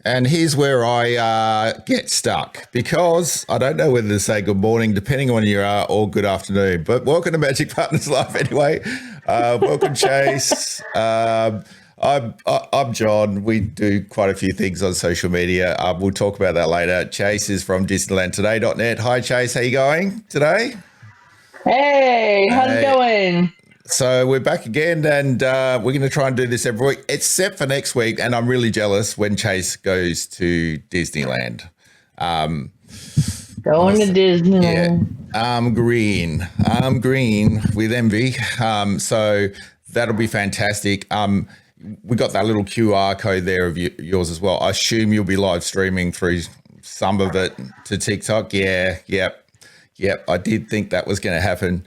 And here's where I get stuck because I don't know whether to say good morning, depending on where you are, or good afternoon. But welcome to Magic Partners Live anyway. Welcome, Chase. I'm John. We do quite a few things on social media. We'll talk about that later. Chase is from DisneylandToday.net. Hi, Chase. How you going today? Hey, how's it going? So we're back again, and we're going to try and do this every week, except for next week. And I'm really jealous when Chase goes to Disneyland. Going to Disneyland. Yeah, I'm green with envy. So that'll be fantastic. We got that little QR code there of yours as well. I assume you'll be live streaming through some of it to TikTok. Yep. I did think that was going to happen.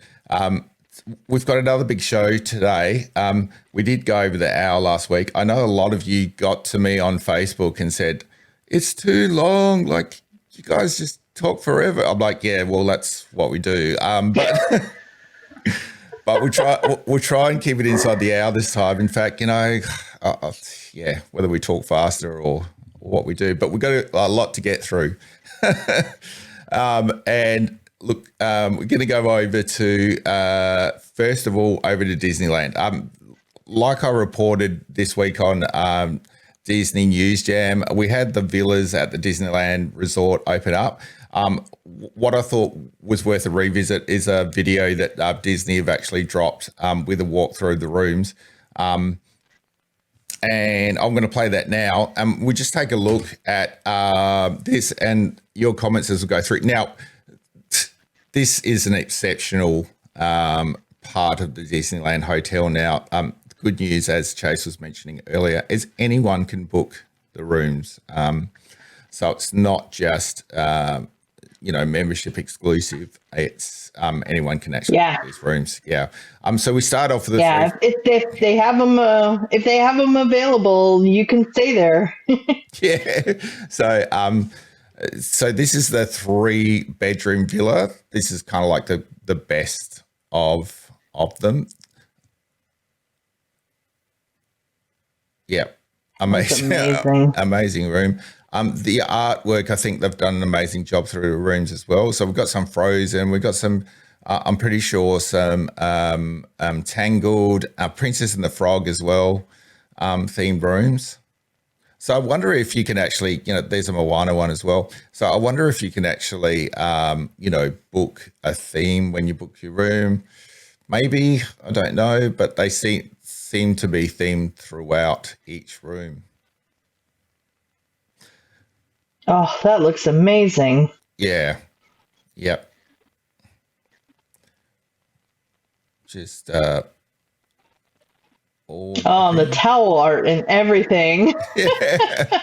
We've got another big show today. We did go over the hour last week. I know a lot of you got to me on Facebook and said, it's too long. Like, you guys just talk forever. I'm like, yeah, well, that's what we do. But we'll try and keep it inside the hour this time. In fact, whether we talk faster or what we do, but we've got a lot to get through. And look, we're going to go over to, first of all, over to Disneyland. Like I reported this week on Disney News Jam, we had the villas at the Disneyland Resort open up. What I thought was worth a revisit is a video that Disney have actually dropped with a walk through the rooms. And I'm going to play that now. We'll just take a look at this and your comments as we go through. Now, this is an exceptional part of the Disneyland Hotel now. The good news, as Chase was mentioning earlier, is anyone can book the rooms. So it's not just, membership exclusive. It's anyone can actually book these rooms. Yeah. So we start off with if they have them, if they have them available, you can stay there. Yeah. So this is the 3-bedroom villa. This is kind of like the best of them. Yeah, amazing room. The artwork, I think they've done an amazing job through the rooms as well. So we've got some Frozen, we've got some, I'm pretty sure some Tangled, Princess and the Frog as well, themed rooms. So I wonder if you can actually, there's a Moana one as well. So I wonder if you can actually, book a theme when you book your room. Maybe, I don't know, but they seem to be themed throughout each room. Oh, that looks amazing. Yeah. Yep. Just, the towel art and everything. Yeah.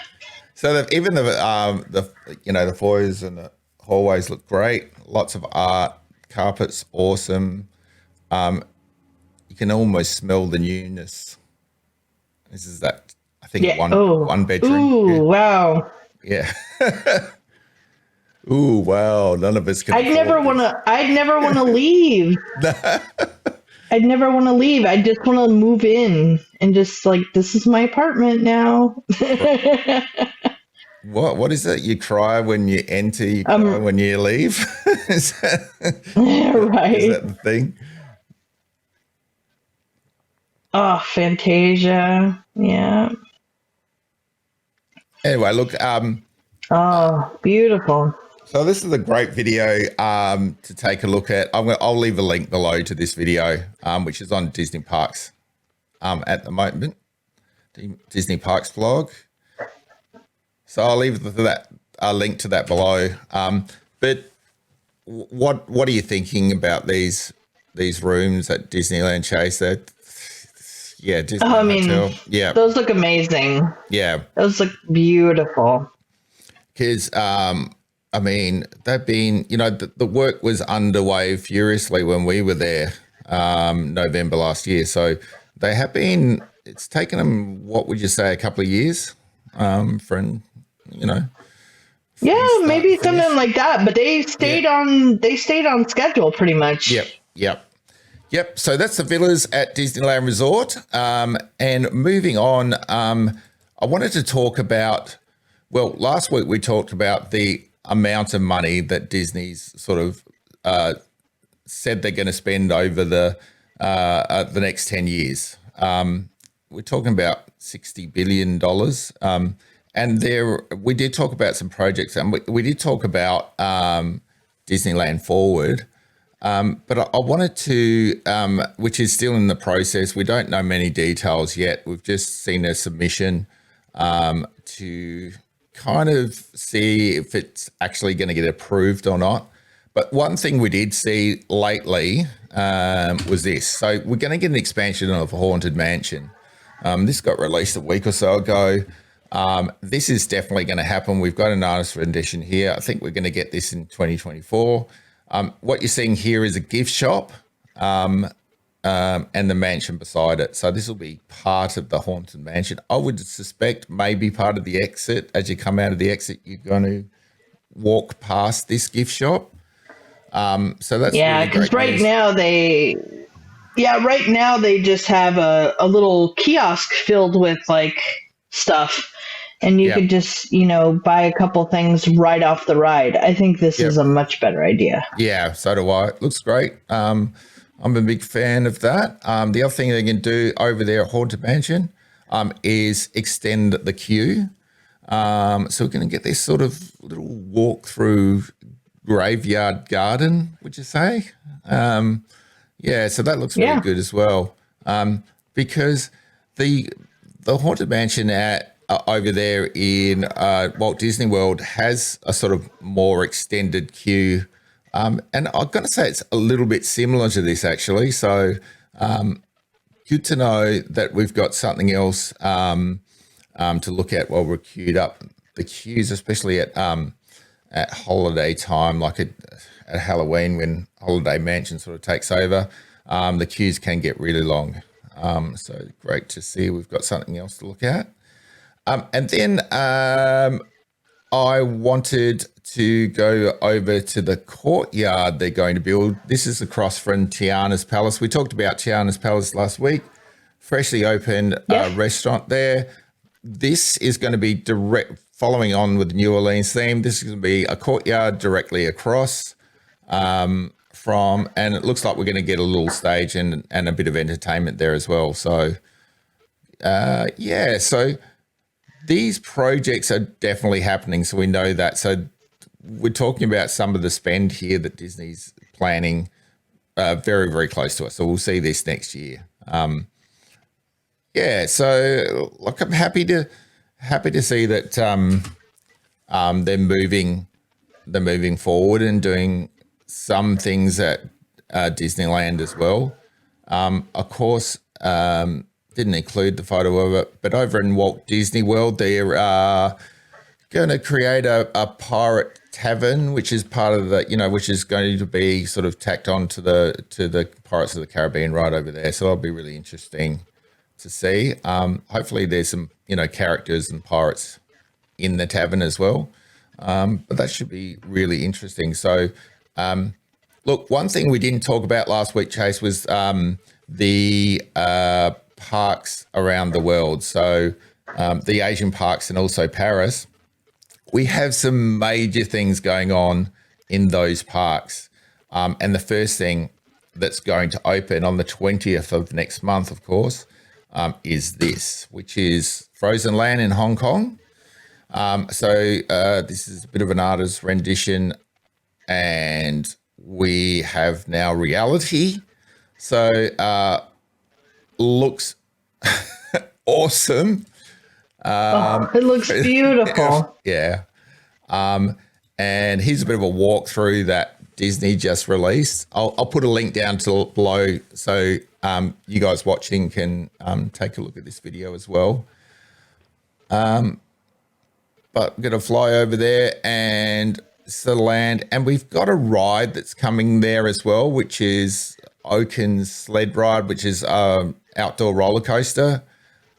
So even the floors and the hallways look great. Lots of art. Carpet's awesome. You can almost smell the newness. This is that, I think, one bedroom. Ooh, yeah. Wow. Yeah. Ooh, wow. None of us can. I'd never want to leave. I'd never want to leave. I just want to move in and just this is my apartment now. What is it? You cry when you enter, you cry when you leave? Right. Is that the thing? Oh, Fantasia. Yeah. Anyway, look. Beautiful. So this is a great video to take a look at. I'll leave a link below to this video, which is on Disney Parks at the moment, the Disney Parks vlog. So I'll leave a link to that below. But what are you thinking about these rooms at Disneyland, Chase? Disneyland Hotel. Yeah, those look amazing. Yeah, those look beautiful. Because they've been, the work was underway furiously when we were there November last year. So they have been. It's taken them, what would you say, a couple of years Yeah, maybe something like that. But they stayed on schedule pretty much. Yep. So that's the villas at Disneyland Resort. And moving on, I wanted to talk about Well, last week we talked about the amount of money that Disney's sort of said they're going to spend over the next 10 years. We're talking about $60 billion. And we did talk about some projects, and we did talk about Disneyland Forward. But I wanted to, which is still in the process. We don't know many details yet. We've just seen a submission to kind of see if it's actually going to get approved or not. But one thing we did see lately was this. So we're going to get an expansion of Haunted Mansion. This got released a week or so ago. This is definitely going to happen. We've got an artist rendition here. I think we're going to get this in 2024. What you're seeing here is a gift shop and the mansion beside it. So this will be part of the Haunted Mansion. I would suspect maybe part of the exit. As you come out of the exit, you're going to walk past this gift shop. So that's really because great news. right now they just have a little kiosk filled with like stuff, and you could just buy a couple things right off the ride. I think this is a much better idea. Yeah, so do I. It looks great. I'm a big fan of that. The other thing they can do over there at Haunted Mansion is extend the queue. So we're going to get this sort of little walk through graveyard garden, would you say? So that looks really good as well. Because the Haunted Mansion over there in Walt Disney World has a sort of more extended queue. And I'm going to say it's a little bit similar to this, actually. So good to know that we've got something else to look at while we're queued up. The queues, especially at holiday time, like at Halloween when Holiday Mansion sort of takes over, the queues can get really long. So great to see we've got something else to look at. And then I wanted to go over to the courtyard they're going to build. This is across from Tiana's Palace. We talked about Tiana's Palace last week. Freshly opened restaurant there. This is going to be following on with the New Orleans theme. This is going to be a courtyard directly across from, and it looks like we're going to get a little stage and a bit of entertainment there as well. So, so these projects are definitely happening. So we know that. So we're talking about some of the spend here that Disney's planning very, very close to us. So we'll see this next year. So look, I'm happy to see that they're moving forward and doing some things at Disneyland as well. Of course, didn't include the photo of it, but over in Walt Disney World, they're going to create a pirate tavern, which is part of the, which is going to be sort of tacked on to the Pirates of the Caribbean ride over there. So that'll be really interesting to see. Hopefully there's some, characters and pirates in the tavern as well. But that should be really interesting. So, look, one thing we didn't talk about last week, Chase, was the parks around the world. So the Asian parks and also Paris. We have some major things going on in those parks. And the first thing that's going to open on the 20th of next month, of course, is this, which is Frozen Land in Hong Kong. This is a bit of an artist's rendition, and we have now reality. So looks awesome. It looks beautiful. Yeah. And here's a bit of a walkthrough that Disney just released. I'll put a link down below so you guys watching can take a look at this video as well. But I'm going to fly over there and the land, and we've got a ride that's coming there as well, which is Oaken's sled ride, which is outdoor roller coaster,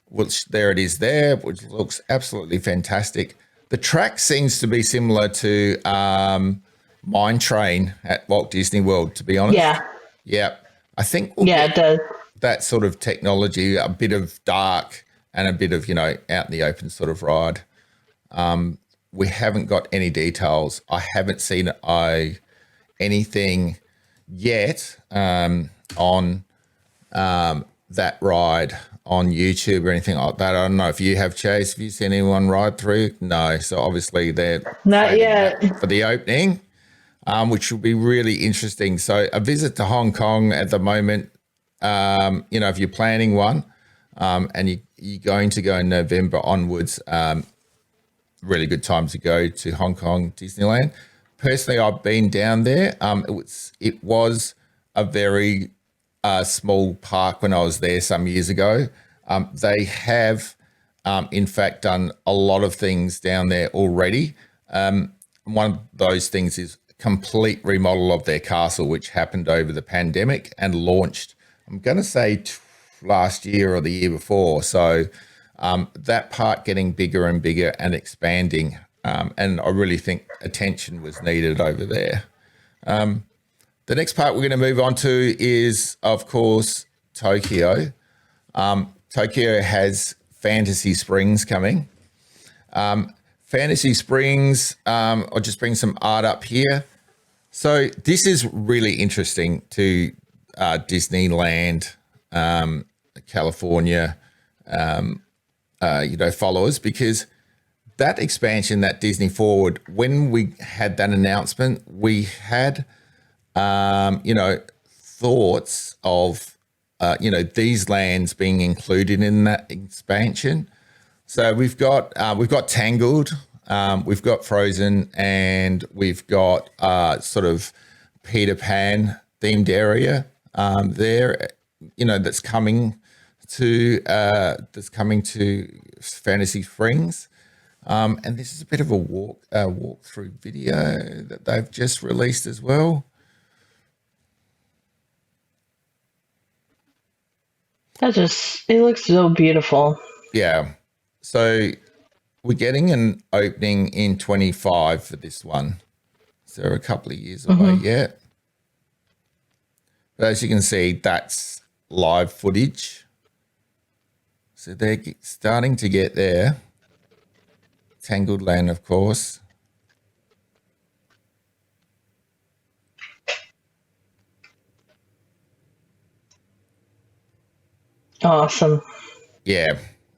which there it is there, which looks absolutely fantastic. The track seems to be similar to Mine Train at Walt Disney World, to be honest. Yeah. I think it does. That sort of technology, a bit of dark and a bit of, out in the open sort of ride. we haven't got any details. I haven't seen anything yet on that ride on YouTube or anything like that. I don't know if you have, Chase. Have you seen anyone ride through? No. So obviously they're Not saving yet. that for the opening, which will be really interesting. So a visit to Hong Kong at the moment, if you're planning one and you're going to go in November onwards, really good time to go to Hong Kong Disneyland. Personally, I've been down there. It was a very small park when I was there some years ago. They have, in fact, done a lot of things down there already. One of those things is complete remodel of their castle, which happened over the pandemic and launched, I'm going to say last year or the year before. So that park getting bigger and bigger and expanding. And I really think attention was needed over there. The next part we're going to move on to is, of course, Tokyo. Tokyo has Fantasy Springs coming. Fantasy Springs, I'll just bring some art up here. So this is really interesting to Disneyland, California, followers, because that expansion, that Disney Forward, when we had that announcement, we had, thoughts of, these lands being included in that expansion. So we've got Tangled, we've got Frozen, and we've got sort of Peter Pan themed area there, that's coming to Fantasy Springs. And this is a bit of a walkthrough video that they've just released as well. It looks so beautiful. Yeah. So we're getting an opening in 25 for this one. So a couple of years away yet. But as you can see, that's live footage. So they're starting to get there. Tangled Land, of course. Awesome. Yeah,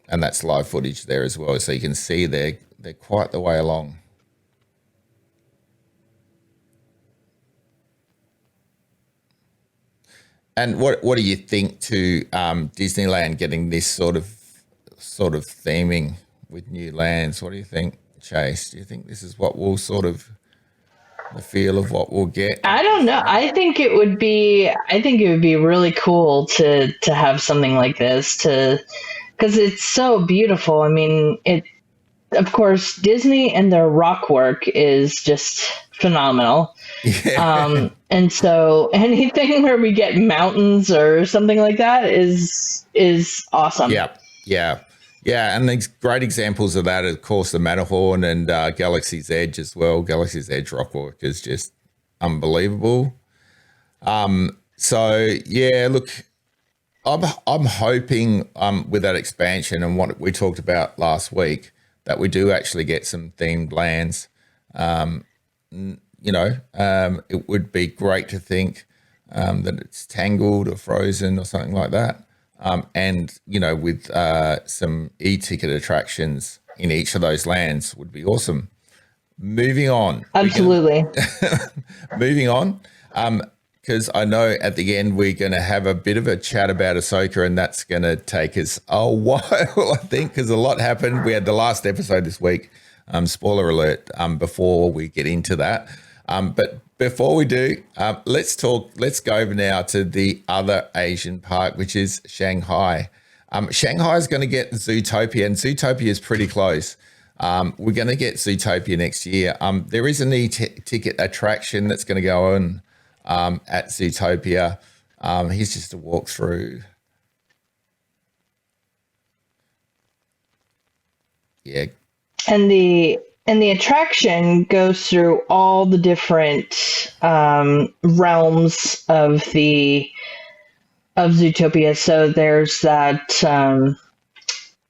and that's live footage there as well. So you can see they're quite the way along. And what do you think to Disneyland getting this sort of theming with new lands? What do you think, Chase? Do you think this is what we'll sort of the feel of what we'll get? I don't know. I think it would be really cool to have something like this, because it's so beautiful. I mean, of course, Disney and their rock work is just phenomenal. Yeah. And so anything where we get mountains or something like that is awesome. Yeah. And these great examples of that, of course, the Matterhorn and Galaxy's Edge as well. Galaxy's Edge rockwork is just unbelievable. So yeah, look, I'm hoping with that expansion and what we talked about last week that we do actually get some themed lands. It would be great to think that it's Tangled or Frozen or something like that. And with some e-ticket attractions in each of those lands would be awesome. Moving on. Absolutely. Moving on. Because I know at the end we're going to have a bit of a chat about Ahsoka, and that's going to take us a while, I think, because a lot happened. We had the last episode this week. Spoiler alert, before we get into that. But before we do, let's go over now to the other Asian park, which is Shanghai. Shanghai is going to get Zootopia, and Zootopia is pretty close. We're going to get Zootopia next year. There is an e-ticket attraction that's going to go on at Zootopia. Here's just a walkthrough. Yeah. And the attraction goes through all the different realms of Zootopia. So there's that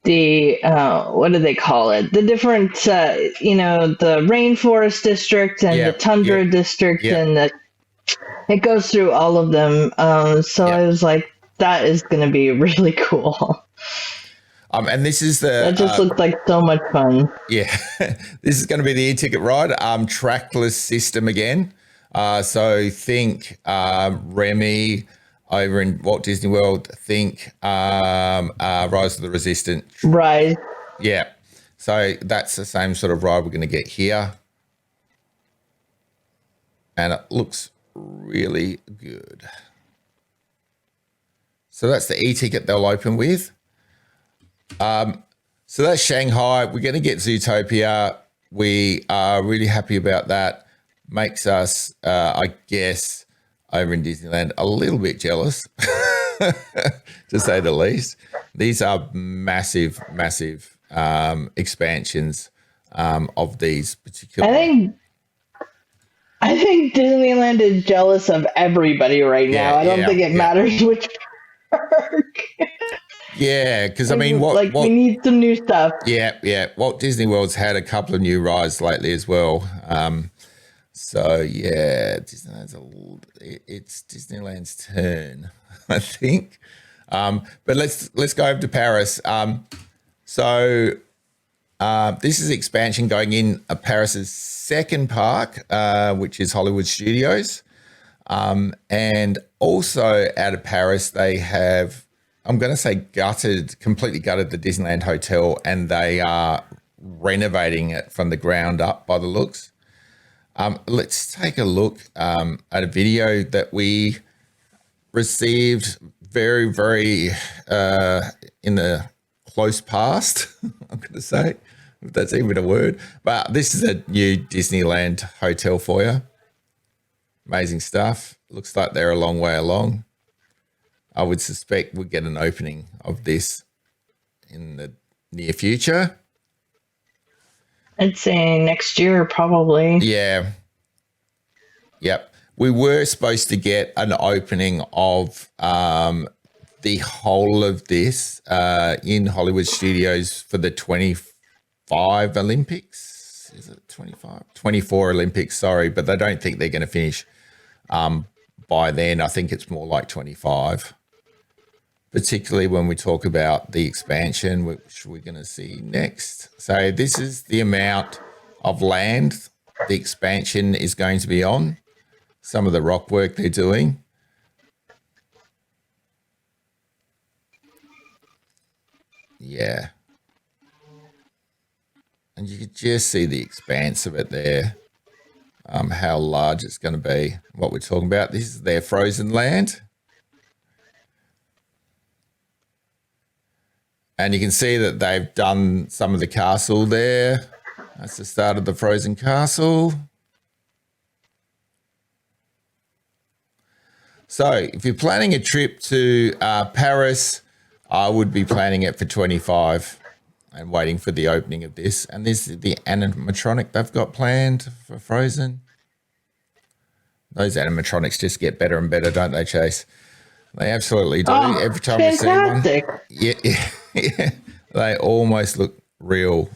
the what do they call it? The different the rainforest district and the Yep, tundra yep, district, yep, and it goes through all of them. So I yep. was like, that is going to be really cool. And this is the That just looks like so much fun. yeah, this is going to be the e-ticket ride. Trackless system again. So think Remy over in Walt Disney World. Think Rise of the Resistance. Right. Yeah. So that's the same sort of ride we're going to get here. And it looks really good. So that's the e-ticket they'll open with. So that's Shanghai. We're going to get Zootopia. We are really happy about that. Makes us, I guess, over in Disneyland a little bit jealous, to say the least. These are massive, massive expansions of these particular. I think Disneyland is jealous of everybody right now. I don't think it matters which park. Yeah, because I mean, we need some new stuff. Yeah. Walt Disney World's had a couple of new rides lately as well. So yeah, it's Disneyland's turn, I think. But let's go over to Paris. So this is expansion going in Paris's second park, which is Hollywood Studios. And also out of Paris, they have, I'm going to say completely gutted the Disneyland Hotel, and they are renovating it from the ground up by the looks. Let's take a look at a video that we received very, very in the close past, I'm going to say, if that's even a word. But this is a new Disneyland hotel for you. Amazing stuff. Looks like they're a long way along. I would suspect we'll get an opening of this in the near future. I'd say next year, probably. Yeah. Yep. We were supposed to get an opening of the whole of this in Hollywood Studios for the 25 Olympics. Is it 25? 24 Olympics, sorry. But I don't think they're going to finish by then. I think it's more like 25. Particularly when we talk about the expansion, which we're going to see next. So this is the amount of land the expansion is going to be on. Some of the rock work they're doing. Yeah. And you can just see the expanse of it there, how large it's going to be, what we're talking about. This is their frozen land. And you can see that they've done some of the castle there. That's the start of the frozen castle. So if you're planning a trip to Paris, I would be planning it for 25 and waiting for the opening of this. And this is the animatronic they've got planned for Frozen. Those animatronics just get better and better, don't they, Chase? They absolutely do. Oh, every time fantastic. we see one. Yeah. They almost look real.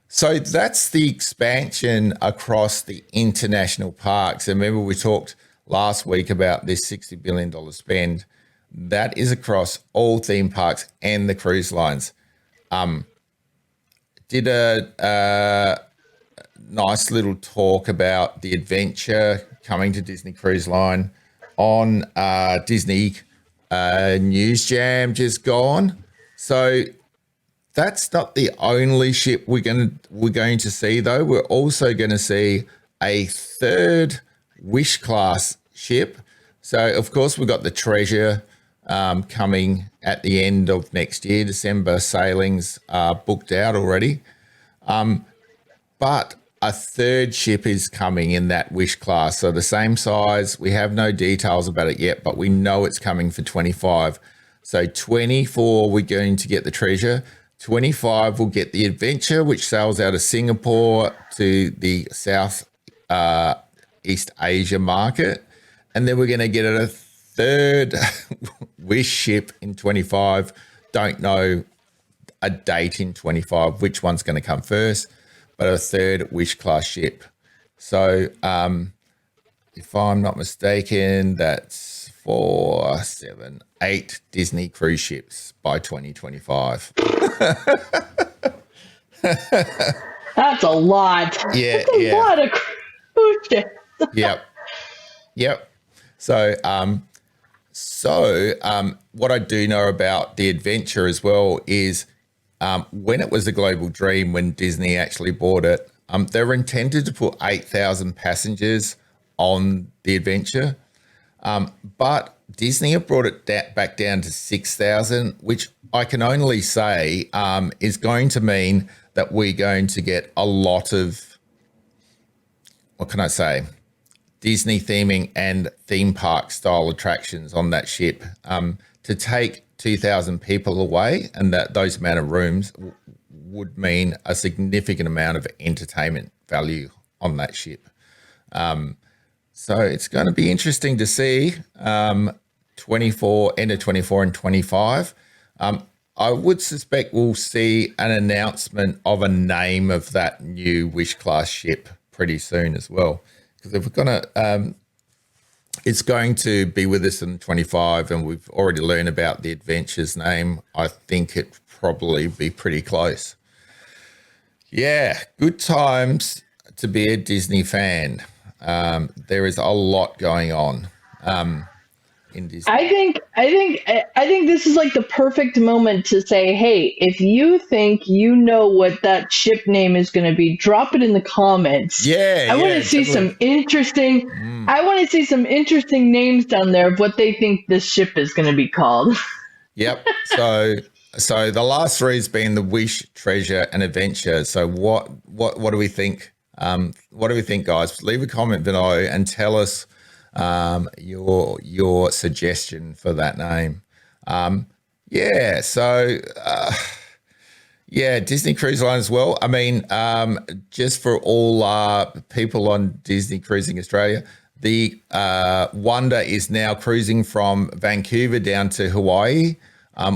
So that's the expansion across the international parks. And remember, we talked last week about this $60 billion spend. That is across all theme parks and the cruise lines. Did a nice little talk about the adventure coming to Disney Cruise Line on Disney News Jam just gone. So that's not the only ship we're going to see, though. We're also going to see a third Wish class ship. So of course we've got the Treasure coming at the end of next year. December sailings are booked out already. But a third ship is coming in that Wish class. So the same size. We have no details about it yet, but we know it's coming for 25. So 24, we're going to get the Treasure. 25, we'll get the Adventure, which sails out of Singapore to the South East Asia market. And then we're going to get a third Wish ship in 25. Don't know a date in 25, which one's going to come first, but a third Wish class ship. So if I'm not mistaken, that's 4, 7, 8 Disney cruise ships by 2025. That's a lot. Yeah, That's a lot of cruise ships. Yep. So, what I do know about the adventure as well is when it was a global dream, when Disney actually bought it, they were intended to put 8,000 passengers on the adventure, but Disney have brought it back down to 6,000, which I can only say is going to mean that we're going to get a lot of, what can I say, Disney theming and theme park style attractions on that ship. To take 2,000 people away and that those amount of rooms would mean a significant amount of entertainment value on that ship. So it's going to be interesting to see 24, end of 24 and 25. I would suspect we'll see an announcement of a name of that new Wish class ship pretty soon as well. Because if we're going to, it's going to be with us in 25 and we've already learned about the adventure's name. I think it'd probably be pretty close. Yeah, good times to be a Disney fan. There is a lot going on in Disney. I think this is like the perfect moment to say, hey, if you think you know what that ship name is going to be, drop it in the comments. Yeah, I want to see some interesting. I want to see some interesting names down there of what they think this ship is going to be called. Yep. So the last three has been the Wish, Treasure, and Adventure. So what do we think? What do we think, guys? Leave a comment below and tell us your suggestion for that name. Disney Cruise Line as well. I mean, just for all people on Disney Cruising Australia, the Wonder is now cruising from Vancouver down to Hawaii.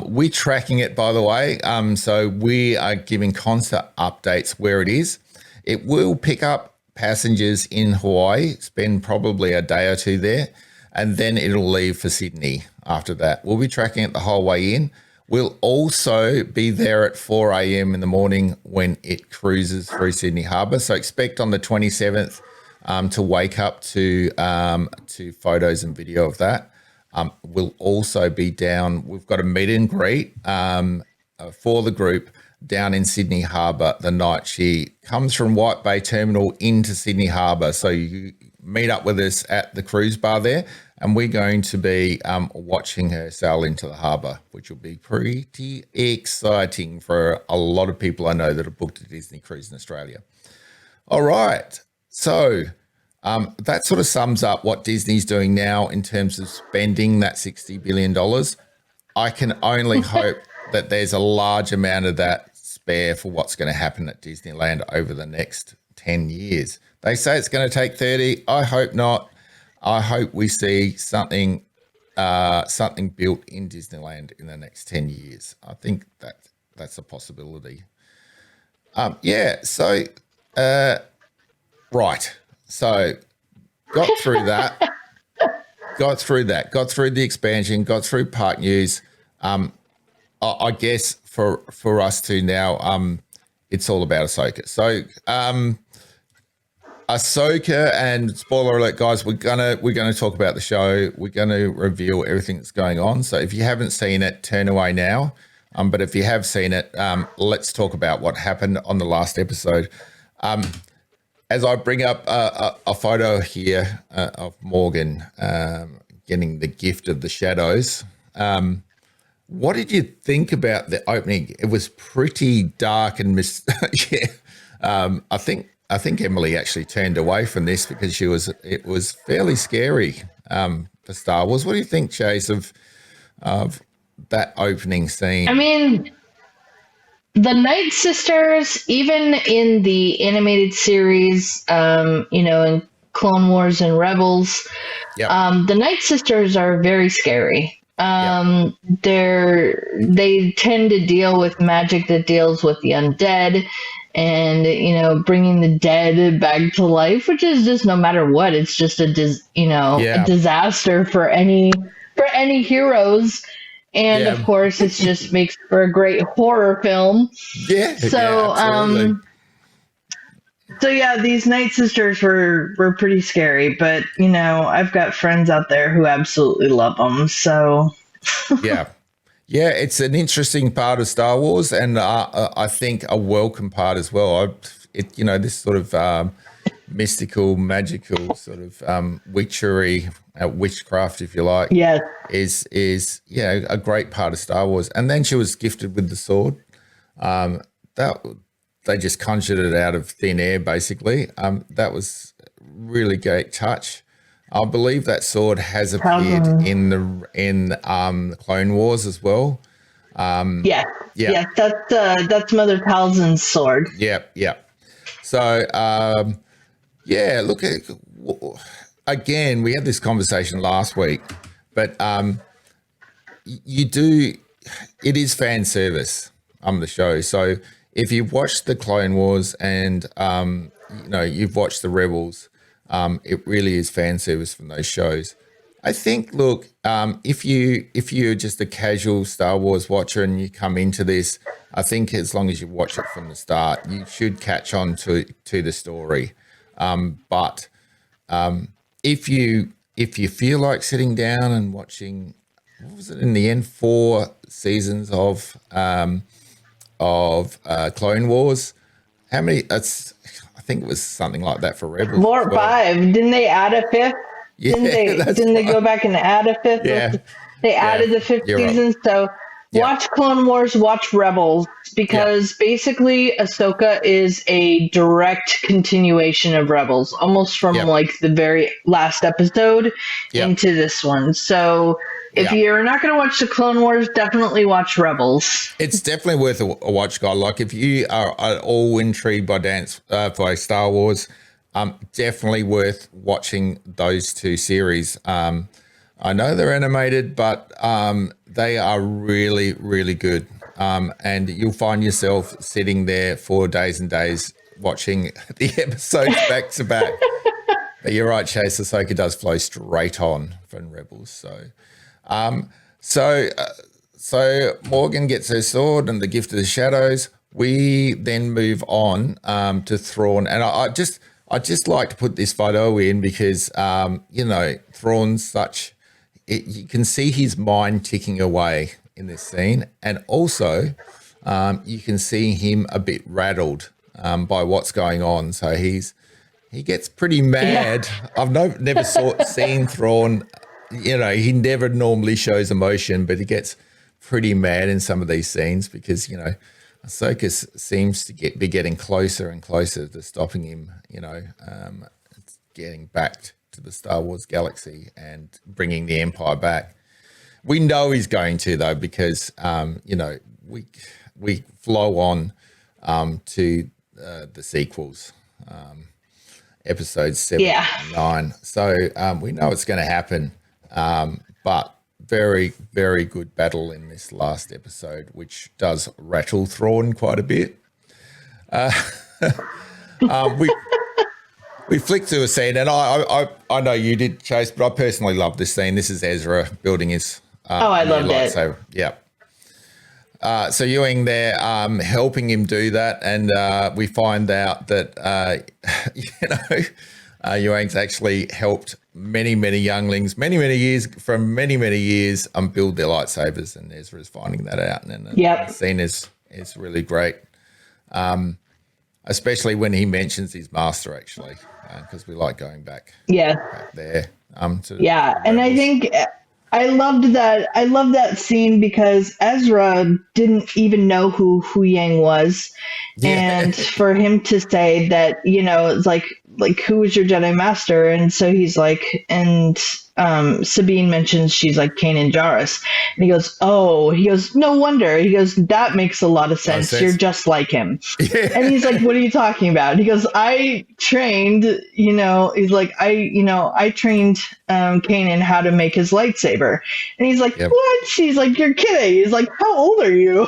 We're tracking it, by the way, so we are giving constant updates where it is. It will pick up passengers in Hawaii, spend probably a day or two there, and then it'll leave for Sydney after that. We'll be tracking it the whole way in. We'll also be there at 4 a.m. in the morning when it cruises through Sydney Harbour. So expect on the 27th to wake up to photos and video of that. We'll also be down. We've got a meet and greet for the group down in Sydney Harbour the night she comes from White Bay Terminal into Sydney Harbour. So you meet up with us at the cruise bar there, and we're going to be watching her sail into the harbour, which will be pretty exciting for a lot of people I know that have booked a Disney cruise in Australia. All right. So that sort of sums up what Disney's doing now in terms of spending that $60 billion. I can only hope that there's a large amount of that spare for what's going to happen at Disneyland over the next 10 years. They say it's going to take 30. I hope not. I hope we see something built in Disneyland in the next 10 years. I think that's a possibility. Right. So got through that. Got through the expansion, got through park news. I guess for us two now, it's all about Ahsoka. So Ahsoka, and spoiler alert, guys, we're gonna talk about the show. We're gonna reveal everything that's going on. So if you haven't seen it, turn away now. But if you have seen it, let's talk about what happened on the last episode. As I bring up a photo here of Morgan getting the gift of the shadows. What did you think about the opening? It was pretty dark and I think Emily actually turned away from this because it was fairly scary for Star Wars. What do you think, Chase, of that opening scene? I mean, the Night Sisters, even in the animated series, in Clone Wars and Rebels, yep. The Night Sisters are very scary. They tend to deal with magic that deals with the undead, and bringing the dead back to life, which is just, no matter what, it's just a disaster for any heroes. And of course, it just makes for a great horror film. Yeah. So, absolutely. So yeah, these Night Sisters were pretty scary, but I've got friends out there who absolutely love them. So yeah, it's an interesting part of Star Wars, and I think a welcome part as well. This sort of mystical, magical sort of witchery, witchcraft, if you like. Yes. is a great part of Star Wars. And then she was gifted with the sword. They just conjured it out of thin air, basically. That was really great touch. I believe that sword has appeared in the Clone Wars as well. Yeah. That's Mother Talzin's sword. Yeah. So, look, again, we had this conversation last week, but it is fan service on the show. So if you've watched the Clone Wars and you've watched the Rebels, it really is fan service from those shows. I think, look, if you're just a casual Star Wars watcher and you come into this, I think as long as you watch it from the start, you should catch on to the story. But if you feel like sitting down and watching, what was it in the end, 4 seasons of Clone Wars? How many? I think it was something like that for Rebels. 4 or 5. Didn't they add a 5th? Yeah, didn't they go back and add a 5th? Yeah. They added the 5th season. Right. So watch Clone Wars, watch Rebels, because basically Ahsoka is a direct continuation of Rebels, almost from like the very last episode into this one. So if you're not going to watch the Clone Wars, definitely watch Rebels. It's definitely worth a watch, guy. Like if you are at all intrigued by Star Wars, definitely worth watching those 2 series. I know they're animated, but they are really, really good. And you'll find yourself sitting there for days and days watching the episodes back to back. But you're right, Chase. Ahsoka does flow straight on from Rebels. So Morgan gets her sword and the Gift of the Shadows. We then move on to Thrawn, and I just like to put this photo in because Thrawn's such. You can see his mind ticking away in this scene, and also you can see him a bit rattled by what's going on. So he gets pretty mad. Yeah. I've never seen Thrawn. He never normally shows emotion, but he gets pretty mad in some of these scenes because Ahsoka seems to be getting closer and closer to stopping him. Getting back to the Star Wars galaxy and bringing the Empire back. We know he's going to, though, because we flow on to the sequels, episodes 7 and 9. So we know it's going to happen, but very, very good battle in this last episode, which does rattle Thrawn quite a bit. We flicked to a scene, and I know you did, Chase, but I personally love this scene. This is Ezra building his I loved lightsaber. it. Yeah. So Ewing there helping him do that, and we find out that Ewing's actually helped many younglings, many years build their lightsabers, and Ezra's finding that out, and the scene is really great. Especially when he mentions his master, actually, because we like going back there. And I think I loved that scene because Ezra didn't even know who Yang was, and for him to say that, it's like like, who was your Jedi Master? And so he's like, and Sabine mentions she's like Kanan Jarrus. And he goes, no wonder. He goes, that makes a lot of sense. You're just like him. Yeah. And he's like, what are you talking about? He goes, I trained, he's like, I trained Kanan how to make his lightsaber. And he's like, what? He's like, you're kidding. He's like, how old are you?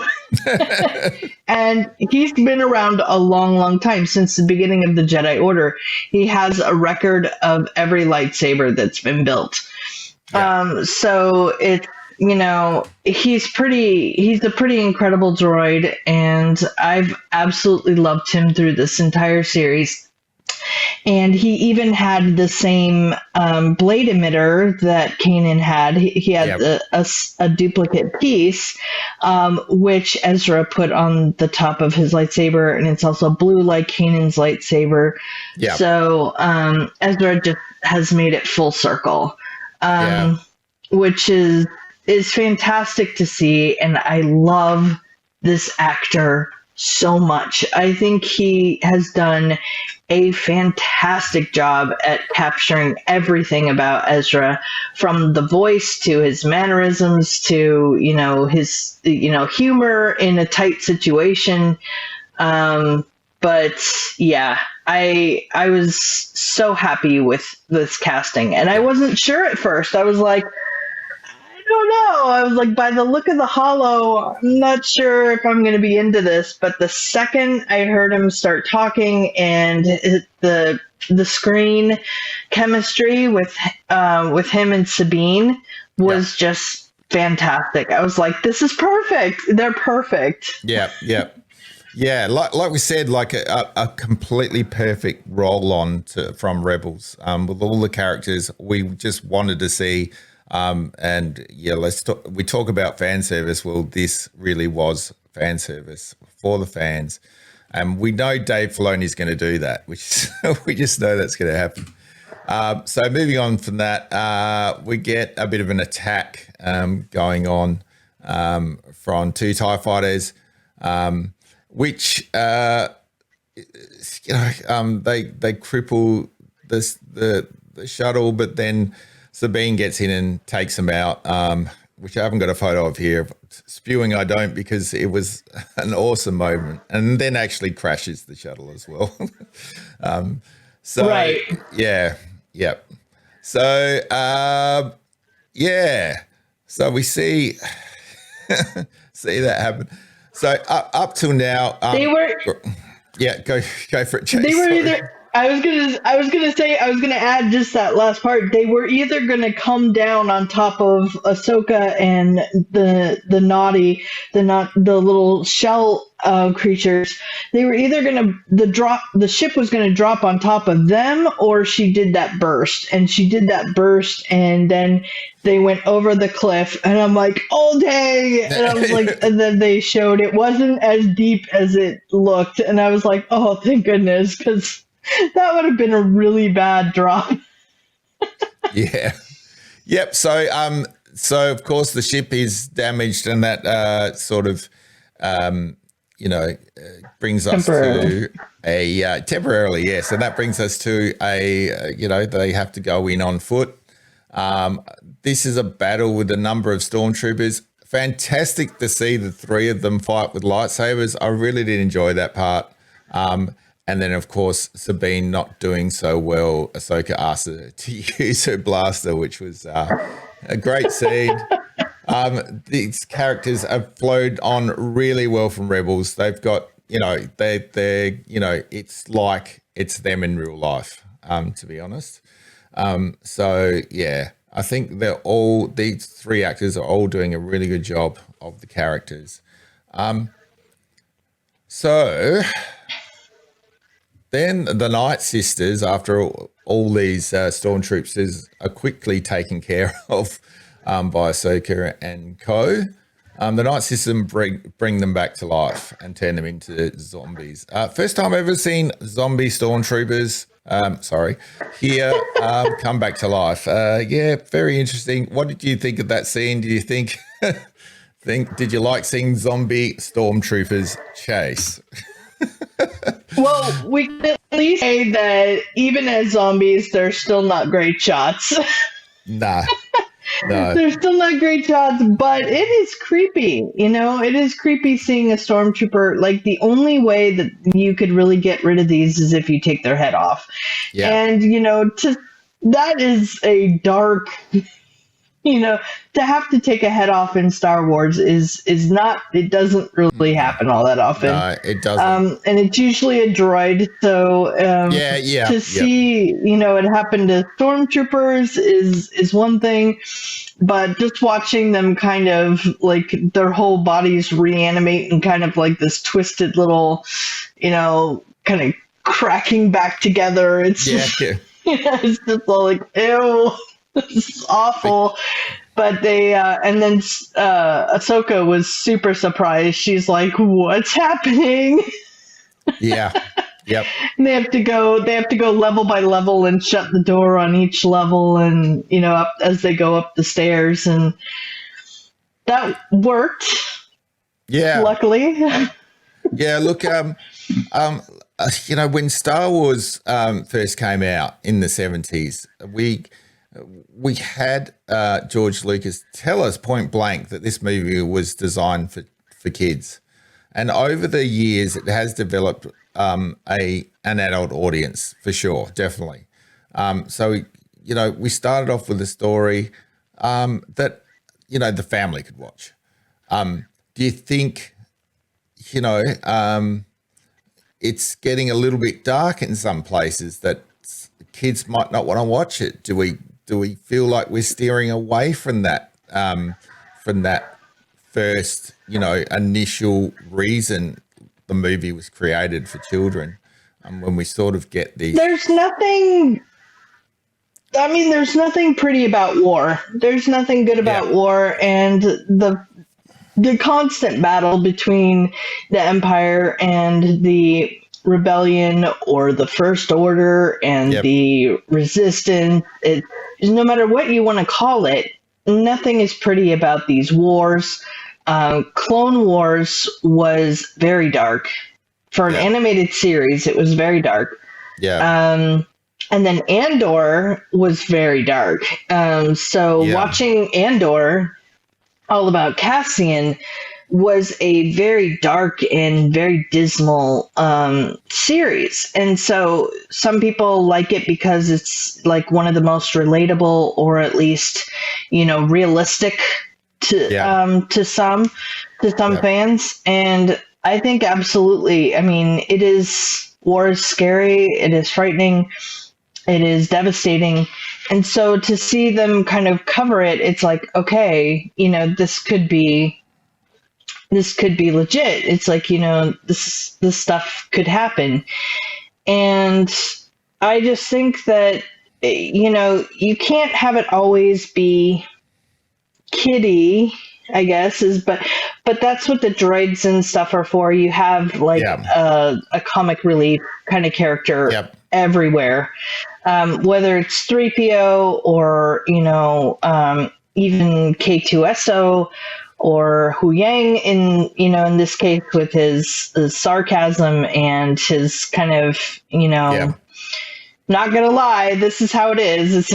And he's been around a long, long time, since the beginning of the Jedi Order. He has a record of every lightsaber that's been built. Yeah. So it's, he's a pretty incredible droid, and I've absolutely loved him through this entire series. And he even had the same blade emitter that Kanan had. He had a duplicate piece, which Ezra put on the top of his lightsaber, and it's also blue like Kanan's lightsaber. Yeah. So Ezra just has made it full circle, which is fantastic to see, and I love this actor so much. I think he has done a fantastic job at capturing everything about Ezra, from the voice to his mannerisms to, his, humor in a tight situation. But yeah, I was so happy with this casting, and I wasn't sure at first. I was like, I don't know. I was like, by the look of the holo, I'm not sure if I'm going to be into this. But the second I heard him start talking, and the screen chemistry with him and Sabine was just fantastic. I was like, this is perfect. They're perfect. Yeah. Like we said, like a completely perfect roll on from Rebels, with all the characters we just wanted to see. And yeah, we talk about fan service. Well, this really was fan service for the fans. And we know Dave Filoni's going to do that, which we just know that's going to happen. So moving on from that, we get a bit of an attack going on from two TIE fighters, which they cripple the shuttle, but then Sabine gets in and takes them out, which I haven't got a photo of here. Spewing I don't, because it was an awesome moment, and then actually crashes the shuttle as well. Right. Yeah. So, so we see that happen. So up till now, they were. Yeah, go for it, Chase. They were either. I was gonna add just that last part. They were either gonna come down on top of Ahsoka and the little shell creatures. They were either the ship was gonna drop on top of them, or she did that burst, and then they went over the cliff, and I'm like, oh dang! And I was like, and then they showed it wasn't as deep as it looked, and I was like, oh, thank goodness, because that would have been a really bad drop. Yeah. Yep. So of course the ship is damaged, and that brings us to a temporarily, yes, and that brings us to they have to go in on foot. This is a battle with a number of stormtroopers. Fantastic to see the three of them fight with lightsabers. I really did enjoy that part. And then, of course, Sabine not doing so well. Ahsoka asked her to use her blaster, which was a great scene. These characters have flowed on really well from Rebels. They've got, it's like it's them in real life, to be honest. So, yeah, I think these three actors are all doing a really good job of the characters. Then the Night Sisters, after all these stormtroopers are quickly taken care of by Ahsoka and co. The Night Sisters bring them back to life and turn them into zombies. First time I've ever seen zombie stormtroopers, here come back to life. Yeah, very interesting. What did you think of that scene? Did you did you like seeing zombie stormtroopers chase? Well, we can at least say that even as zombies, they're still not great shots. No, no. They're still not great shots, but it is creepy. It is creepy seeing a stormtrooper. Like, the only way that you could really get rid of these is if you take their head off. Yeah. And, that is a dark, to have to take a head off in Star Wars is not, it doesn't really happen all that often. No, it doesn't. And it's usually a droid. So Yeah. to see, it happen to stormtroopers is one thing, but just watching them kind of like their whole bodies reanimate and kind of like this twisted little, kind of cracking back together. It's it's just all like, ew. This is awful. But they and then Ahsoka was super surprised. She's like, "What's happening?" Yeah. Yep. And they have to go level by level and shut the door on each level, and up as they go up the stairs, and that worked. Yeah. Luckily. Yeah. Look. When Star Wars first came out in the 70s, we had George Lucas tell us point blank that this movie was designed for kids, and over the years it has developed an adult audience for sure, definitely. So we started off with a story that the family could watch. Do you think it's getting a little bit dark in some places that kids might not want to watch it? Do we feel like we're steering away from that first, initial reason the movie was created for children? When we sort of get these, there's nothing pretty about war. There's nothing good about war, and the constant battle between the Empire and the Rebellion or the First Order and the Resistance. No matter what you want to call it, nothing is pretty about these wars. Clone Wars was very dark. For an animated series, it was very dark. Yeah. And then Andor was very dark. Watching Andor, all about Cassian, was a very dark and very dismal series. And so some people like it because it's like one of the most relatable, or at least, realistic to some fans. And I think absolutely, war is scary, it is frightening, it is devastating. And so to see them kind of cover it, it's like, okay, this could be legit. It's like, this stuff could happen. And I just think that, you can't have it always be kiddie, I guess, but that's what the droids and stuff are for. You have like a comic relief kind of character everywhere, whether it's 3PO or, even K2SO, or Hu Yang in this case with his sarcasm and his kind of, not gonna lie, this is how it is. It's,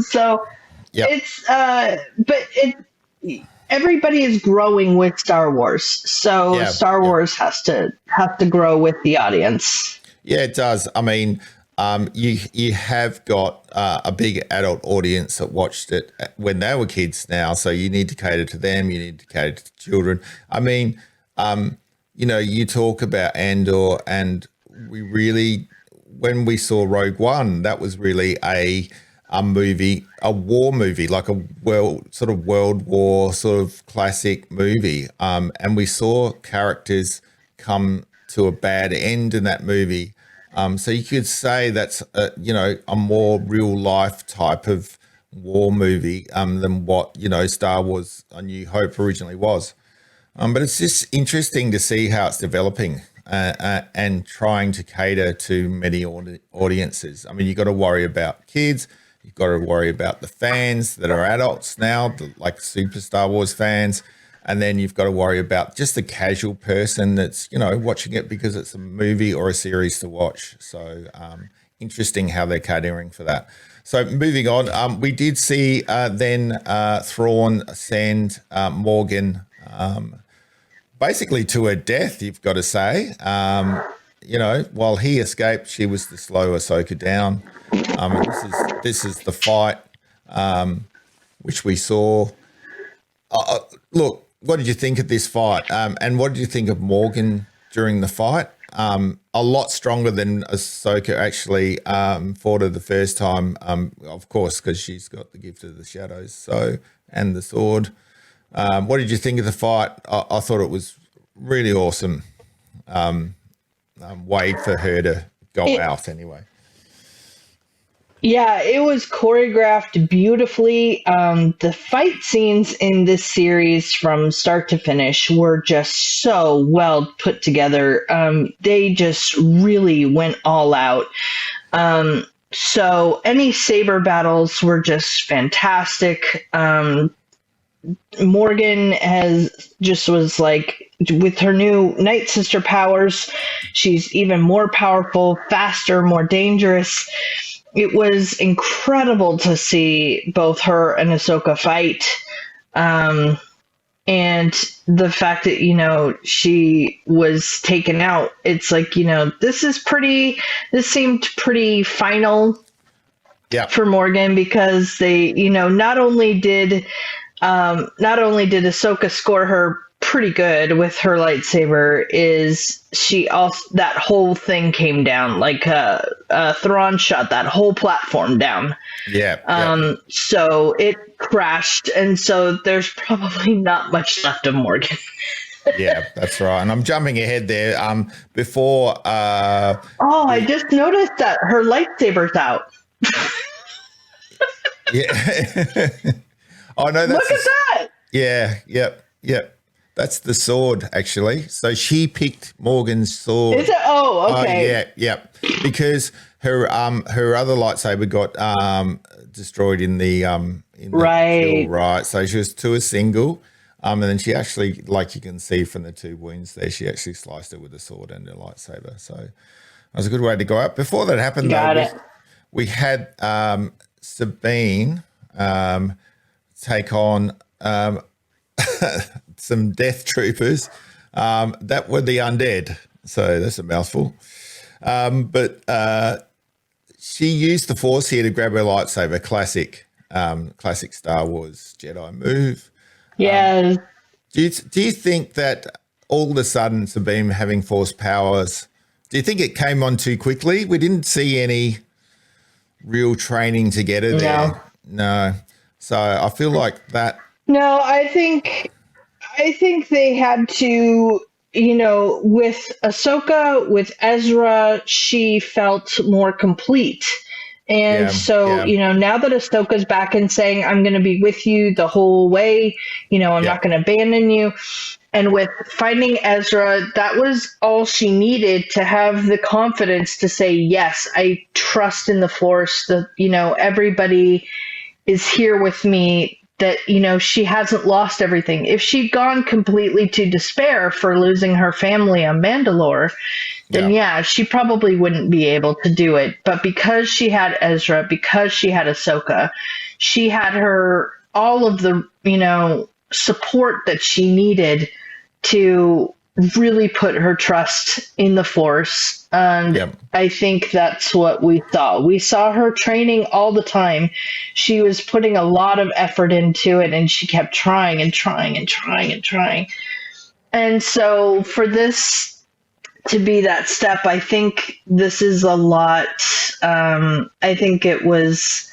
so it's, but everybody is growing with Star Wars. So Star Wars has to grow with the audience. Yeah, it does. You have got a big adult audience that watched it when they were kids now, so you need to cater to them. You need to cater to children. You talk about Andor, and we really, when we saw Rogue One, that was really a movie, a war movie, like a World War sort of classic movie. And we saw characters come to a bad end in that movie. So you could say that's a more real life type of war movie than what Star Wars: A New Hope originally was. But it's just interesting to see how it's developing and trying to cater to many audiences. You've got to worry about kids. You've got to worry about the fans that are adults now, like super Star Wars fans. And then you've got to worry about just the casual person that's, watching it because it's a movie or a series to watch. So interesting how they're catering for that. So moving on, we did see then Thrawn send Morgan basically to her death, you've got to say. While he escaped, she was to slow Ahsoka down. And this is the fight which we saw. Look, what did you think of this fight? And what did you think of Morgan during the fight? A lot stronger than Ahsoka actually fought her the first time, of course, because she's got the gift of the shadows, and the sword. What did you think of the fight? I thought it was really awesome. Way for her to go out anyway. Yeah, it was choreographed beautifully. The fight scenes in this series from start to finish were just so well put together. They just really went all out. So any saber battles were just fantastic. Morgan was like, with her new Night Sister powers, she's even more powerful, faster, more dangerous. It was incredible to see both her and Ahsoka fight. And the fact that, she was taken out, it's like, this seemed pretty final for Morgan, because they, not only did Ahsoka score her pretty good with her lightsaber, is she also, that whole thing came down, like Thrawn shot that whole platform down. So it crashed, and so there's probably not much left of Morgan. Yeah, that's right. And I'm jumping ahead there. Before I just noticed that her lightsaber's out. Yeah. Oh no, look at that. Yeah, yep. That's the sword, actually. So she picked Morgan's sword. Is it? Oh, okay. Yeah. Because her other lightsaber got destroyed in the right. kill, right. So she was to a single, and then she actually, like you can see from the two wounds there, she actually sliced it with a sword and a lightsaber. So that was a good way to go out. Before that happened, we had Sabine take on some death troopers that were the undead. So that's a mouthful. But she used the Force here to grab her lightsaber. Classic Star Wars Jedi move. Yes. Do you think that all of a sudden Sabine having Force powers, do you think it came on too quickly? We didn't see any real training to get her there. No. So I feel like that. No, I think they had to, with Ahsoka, with Ezra, she felt more complete. And now that Ahsoka's back and saying, I'm going to be with you the whole way, I'm not going to abandon you. And with finding Ezra, that was all she needed to have the confidence to say, yes, I trust in the Force, that, everybody is here with me, that, she hasn't lost everything. If she'd gone completely to despair for losing her family on Mandalore, then she probably wouldn't be able to do it. But because she had Ezra, because she had Ahsoka, she had all of the, support that she needed to really put her trust in the Force. And I think that's what we saw. We saw her training all the time. She was putting a lot of effort into it, and she kept trying and trying and trying and trying. And so for this to be that step, I think this is a lot. I think it was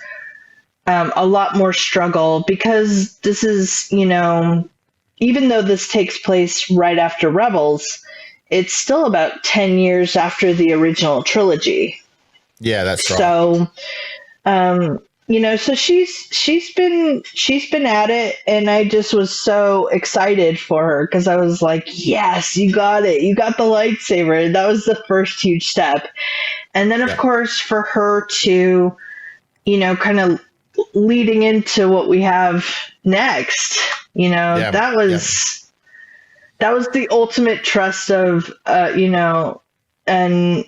a lot more struggle, because this is, even though this takes place right after Rebels, it's still about 10 years after the original trilogy. Yeah, that's right. So, so she's been at it, and I just was so excited for her, because I was like, yes, you got it. You got the lightsaber. That was the first huge step. And then, of course, for her to, kind of leading into what we have next. Yeah. That was the ultimate trust of and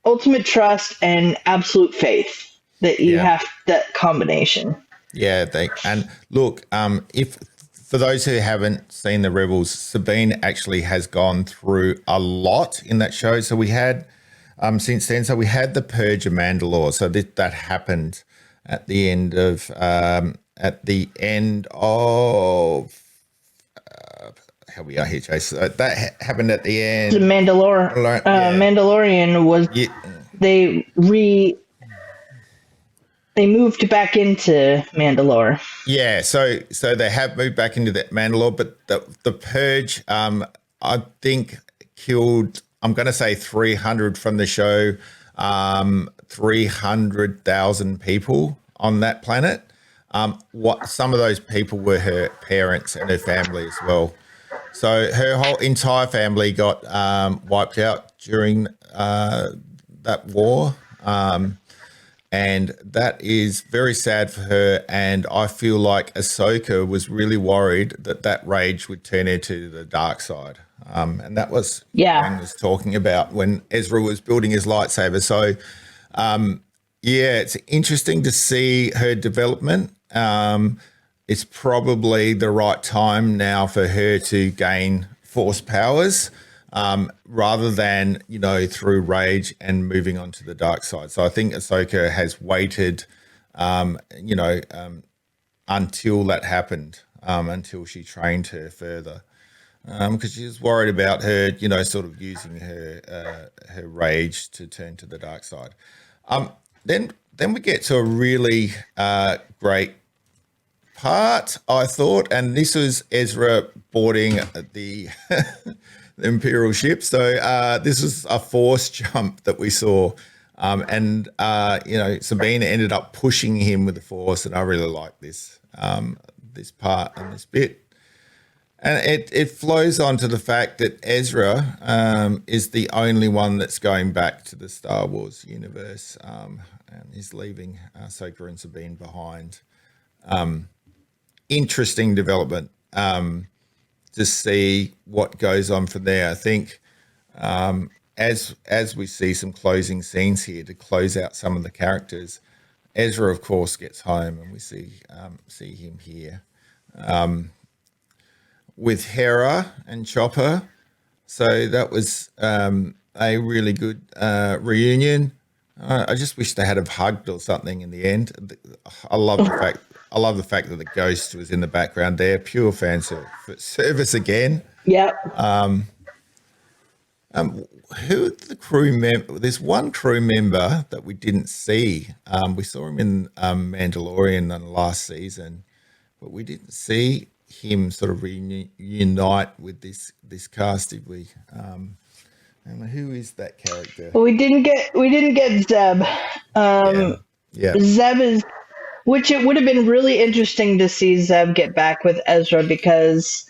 ultimate trust and absolute faith that you have that combination. Yeah, and look, if for those who haven't seen the Rebels, Sabine actually has gone through a lot in that show. So we had since then, so we had the Purge of Mandalore. So that happened at the end of how we are here, Chase. So that happened at the end. The Mandalorian was they moved back into Mandalore. Yeah, so they have moved back into that Mandalore, but the Purge, I think, killed, I'm going to say 300 from the show, 300,000 people on that planet. Some of those people were her parents and her family as well. So her whole entire family got wiped out during that war. And that is very sad for her. And I feel like Ahsoka was really worried that rage would turn her to the dark side. And that was Wang was talking about when Ezra was building his lightsaber. So, it's interesting to see her development. It's probably the right time now for her to gain force powers. Rather than, through rage and moving on to the dark side. So I think Ahsoka has waited, until that happened, until she trained her further, because she was worried about her, sort of using her rage to turn to the dark side. Then we get to a really great part, I thought, and this was Ezra boarding the Imperial ship. So this was a force jump that we saw. And Sabine ended up pushing him with the force, and I really like this part and this bit. And it flows on to the fact that Ezra is the only one that's going back to the Star Wars universe, and he's leaving Ahsoka and Sabine behind. Interesting development. To see what goes on from there. I think as we see some closing scenes here to close out some of the characters, Ezra, of course, gets home, and we see him here with Hera and Chopper. So that was a really good reunion. I just wish they had have hugged or something in the end. I love the fact that the ghost was in the background there. Pure fan service again. Yeah. Who the crew member? There's one crew member that we didn't see. We saw him in Mandalorian in the last season, but we didn't see him sort of reunite with this cast, did we? And who is that character? Well, we didn't get Zeb. Zeb is, which it would have been really interesting to see Zeb get back with Ezra, because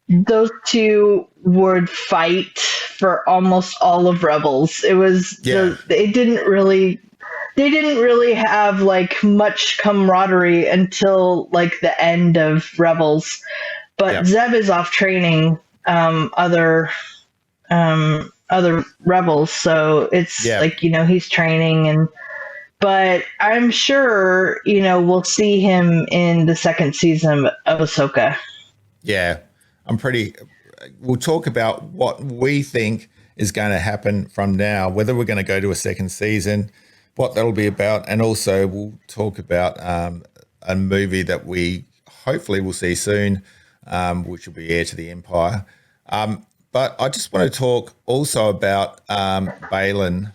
those two would fight for almost all of Rebels. It was they didn't really have like much camaraderie until like the end of Rebels. But Zeb is off training other Rebels, so it's like, he's training, but I'm sure, we'll see him in the second season of Ahsoka. Yeah, we'll talk about what we think is going to happen from now, whether we're going to go to a second season, what that'll be about, and also we'll talk about a movie that we hopefully will see soon, which will be Heir to the Empire. But I just want to talk also about Baylan.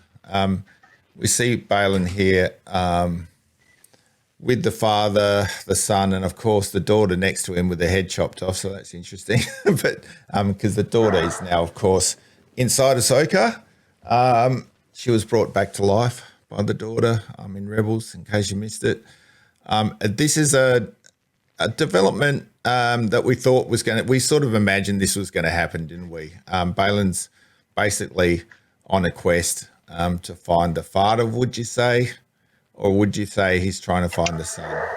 We see Baylan here with the father, the son, and of course the daughter next to him with the head chopped off. So that's interesting. But because the daughter is now, of course, inside Ahsoka. She was brought back to life by the daughter in Rebels, in case you missed it. This is a development that we thought was we sort of imagined this was going to happen, didn't we? Baylan's basically on a quest to find the father, would you say, or would you say he's trying to find the sun?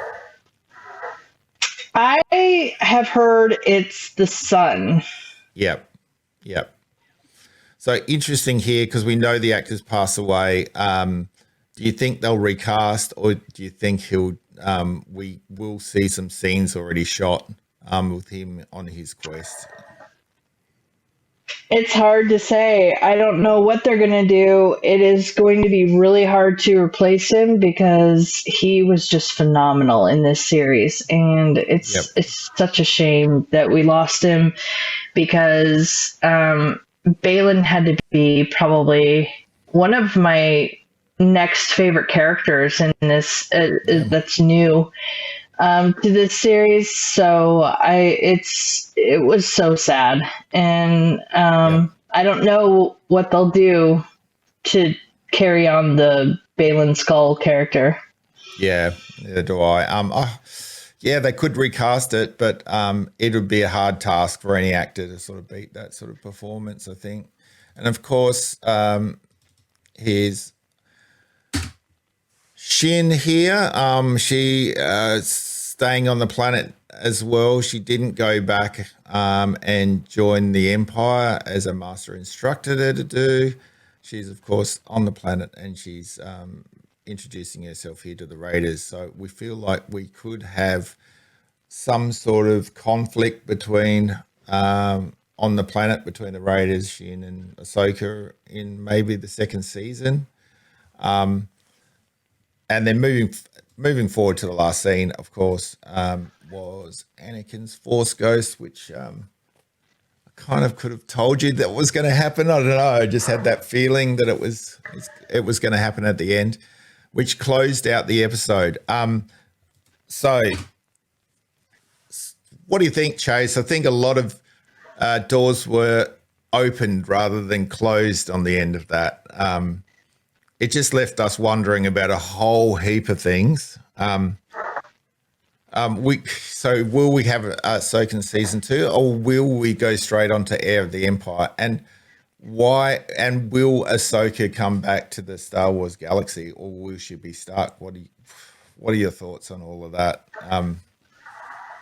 I have heard it's the sun. Yep, yep. So interesting here because we know the actors pass away. Do you think they'll recast, or do you think we will see some scenes already shot with him on his quest? It's hard to say. I don't know what they're going to do. It is going to be really hard to replace him because he was just phenomenal in this series, and Yep. it's such a shame that we lost him because Balin had to be probably one of my next favorite characters in this that's new to this series. So it was so sad, and Yep. I don't know what they'll do to carry on the Balin Skull character. Yeah, neither do I. Yeah, they could recast it, but it would be a hard task for any actor to sort of beat that sort of performance, I think. And of course, here's Shin here. She staying on the planet as well. She didn't go back and join the Empire as a master instructed her to do. She's of course on the planet, and she's introducing herself here to the Raiders. So we feel like we could have some sort of conflict between on the planet between the Raiders, Shin and Ahsoka in maybe the second season. And then moving forward to the last scene, of course, was Anakin's Force Ghost, which I kind of could have told you that was going to happen. I don't know. I just had that feeling that it was going to happen at the end, which closed out the episode. So what do you think, Chase? I think a lot of doors were opened rather than closed on the end of that. It just left us wondering about a whole heap of things. So will we have Ahsoka in season 2, or will we go straight on to Heir of the Empire? And why? And will Ahsoka come back to the Star Wars galaxy, or will she be stuck? What are your thoughts on all of that?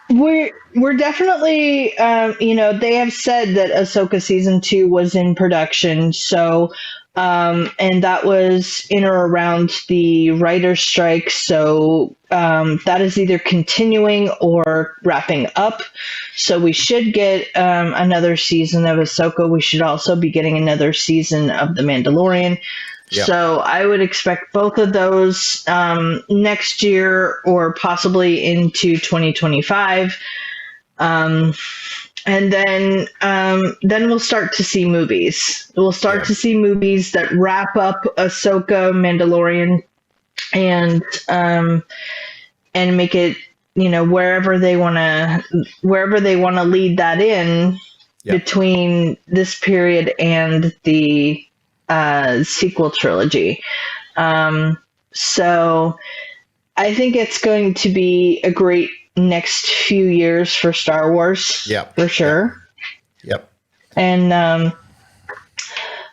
We're definitely, they have said that Ahsoka season 2 was in production. So, and that was in or around the writer's strike. So, that is either continuing or wrapping up. So we should get, another season of Ahsoka. We should also be getting another season of The Mandalorian. Yep. So I would expect both of those next year or possibly into 2025. And then we'll start to see movies. We'll start to see movies that wrap up Ahsoka, Mandalorian, and make it, wherever they want to lead that in between this period and the sequel trilogy. So I think it's going to be a great next few years for Star Wars. For sure. Yep. And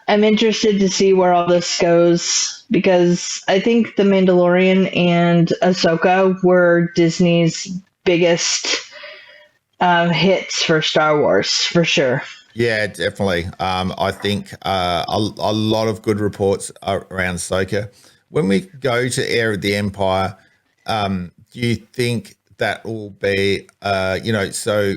I'm interested to see where all this goes, because I think The Mandalorian and Ahsoka were Disney's biggest hits for Star Wars, for sure. Yeah, definitely. I think a lot of good reports around Ahsoka. When we go to Heir of the Empire, do you think that will be, so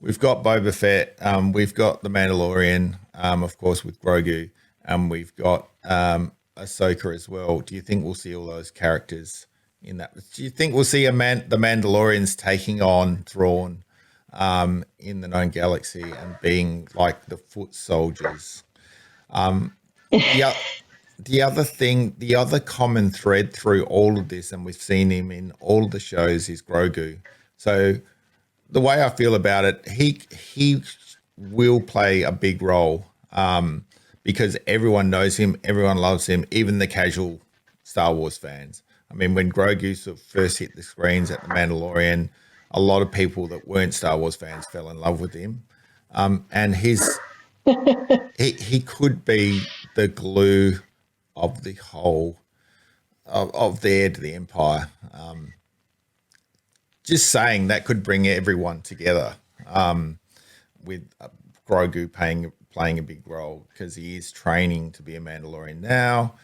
we've got Boba Fett, we've got The Mandalorian, of course, with Grogu, and we've got Ahsoka as well. Do you think we'll see all those characters in that? Do you think we'll see the Mandalorians taking on Thrawn in the known galaxy and being like the foot soldiers? The other common thread through all of this, and we've seen him in all of the shows, is Grogu. So the way I feel about it, he will play a big role because everyone knows him, everyone loves him, even the casual Star Wars fans. I mean, when Grogu sort of first hit the screens at The Mandalorian, a lot of people that weren't Star Wars fans fell in love with him. And he could be the glue of the whole of the heir to the Empire. Just saying that could bring everyone together, with Grogu playing a big role because he is training to be a Mandalorian now.